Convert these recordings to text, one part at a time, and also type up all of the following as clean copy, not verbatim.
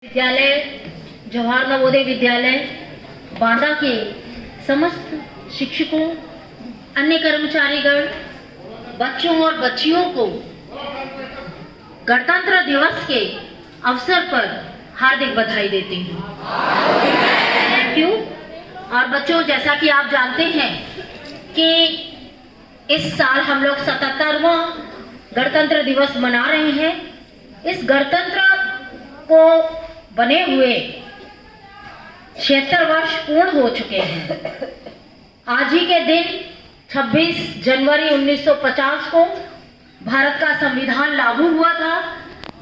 विद्यालय जवाहर नवोदय विद्यालय बांदा के समस्त शिक्षकों, अन्य कर्मचारीगण, बच्चों और बच्चियों को गणतंत्र दिवस के अवसर पर हार्दिक बधाई देती हूँ। क्यों? और बच्चों, जैसा कि आप जानते हैं कि इस साल हम लोग 77वां गणतंत्र दिवस मना रहे हैं। इस गणतंत्र को बने हुए 76 वर्ष पूर्ण हो चुके हैं। आज ही के दिन 26 जनवरी 1950 को भारत का संविधान लागू हुआ था,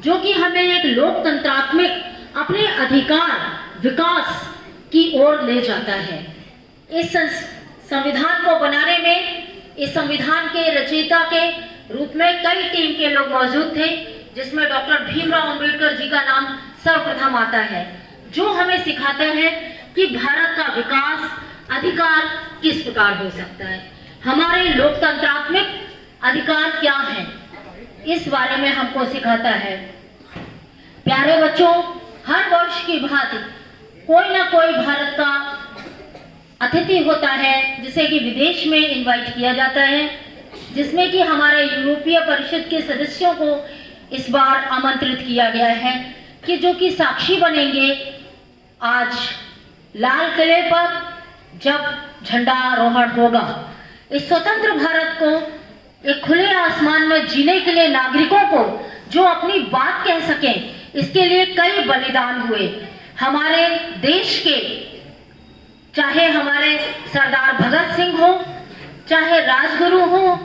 जो कि हमें एक लोकतंत्रात्मक अपने अधिकार विकास की ओर ले जाता है। इस संविधान को बनाने में, इस संविधान के रचयिता के रूप में कई टीम के लोग मौजूद थे, जिसमें डॉक्टर भीमराव अंबेडकर जी का नाम सर्वप्रथम आता है, जो हमें सिखाता है कि भारत का विकास अधिकार किस प्रकार हो सकता है, हमारे लोकतंत्रात्मक अधिकार क्या हैं, इस बारे में हमको सिखाता है। प्यारे बच्चों, हर वर्ष की भांति कोई ना कोई भारत का अतिथि होता है, जिसे कि विदेश में इनवाइट किया जाता है, जिसमें कि हमारे यूरोपीय परिषद के सदस्यों को इस बार आमंत्रित किया गया है कि जो कि साक्षी बनेंगे आज लाल किले पर जब झंडारोहण होगा। इस स्वतंत्र भारत को एक खुले आसमान में जीने के लिए नागरिकों को जो अपनी बात कह सकें, इसके लिए कई बलिदान हुए। हमारे देश के, चाहे हमारे सरदार भगत सिंह हो, चाहे राजगुरु हो,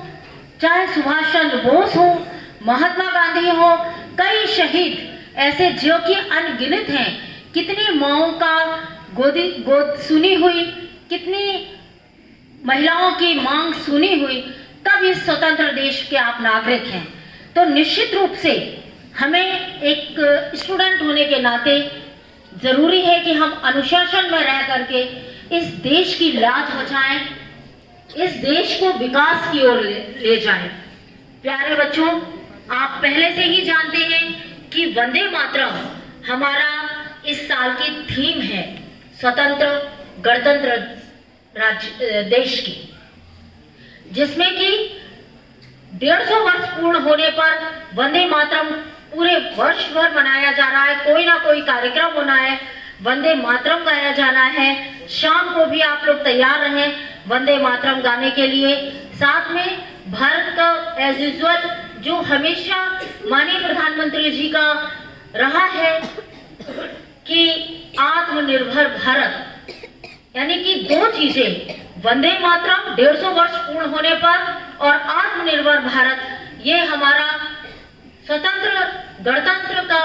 चाहे सुभाष चंद्र बोस हो, महात्मा गांधी हो, कई शहीद ऐसे जो कि अनगिनत हैं। कितनी माओं का गोद सुनी हुई, कितनी महिलाओं की मांग सुनी हुई, तब इस स्वतंत्र देश के आप नागरिक हैं। तो निश्चित रूप से हमें एक स्टूडेंट होने के नाते जरूरी है कि हम अनुशासन में रह करके इस देश की लाज बचाएं, इस देश को विकास की ओर ले जाएं। प्यारे बच्चों, आप पहले से ही जानते हैं कि वंदे मातरम हमारा इस साल की थीम है, स्वतंत्र गणतंत्र राज्य देश की, जिसमें कि 150 वर्ष पूर्ण होने पर वंदे मातरम पूरे वर्ष भर मनाया जा रहा है। कोई ना कोई कार्यक्रम होना है, वंदे मातरम गाया जाना है। शाम को भी आप लोग तैयार रहें वंदे मातरम गाने के लिए। साथ में भारत का एज यूजुअल जो हमेशा माननीय प्रधानमंत्री जी का रहा है कि आत्मनिर्भर भारत, यानी कि दो चीजें, वंदे मातरम 150 वर्ष पूर्ण होने पर और आत्मनिर्भर भारत, ये हमारा स्वतंत्र गणतंत्र का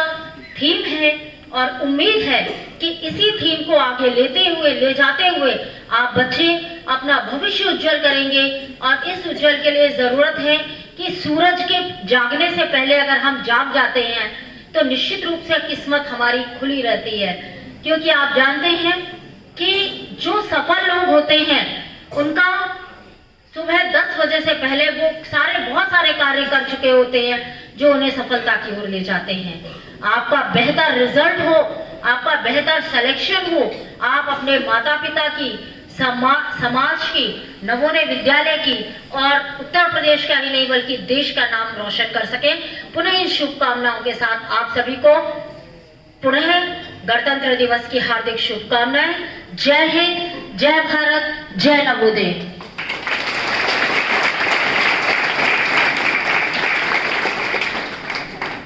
थीम है। और उम्मीद है कि इसी थीम को आगे ले जाते हुए आप बच्चे अपना भविष्य उज्जवल करेंगे। और इस उज्जवल के लिए जरूरत है कि सूरज के जागने से पहले अगर हम जाग जाते हैं तो निश्चित रूप से किस्मत हमारी खुली रहती है। क्योंकि आप जानते हैं कि जो सफल लोग होते हैं उनका सुबह 10 बजे से पहले वो बहुत सारे कार्य कर चुके होते हैं जो उन्हें सफलता की ओर ले जाते हैं। आपका बेहतर रिजल्ट हो, आपका बेहतर सिलेक्शन हो, आप अपने माता पिता की, समाज की, नवोदय विद्यालय की और उत्तर प्रदेश का ही नहीं बल्कि देश का नाम रोशन कर सके। पुनः इन शुभकामनाओं के साथ आप सभी को पुनः गणतंत्र दिवस की हार्दिक शुभकामनाएं। जय हिंद, जय भारत, जय नवोदय।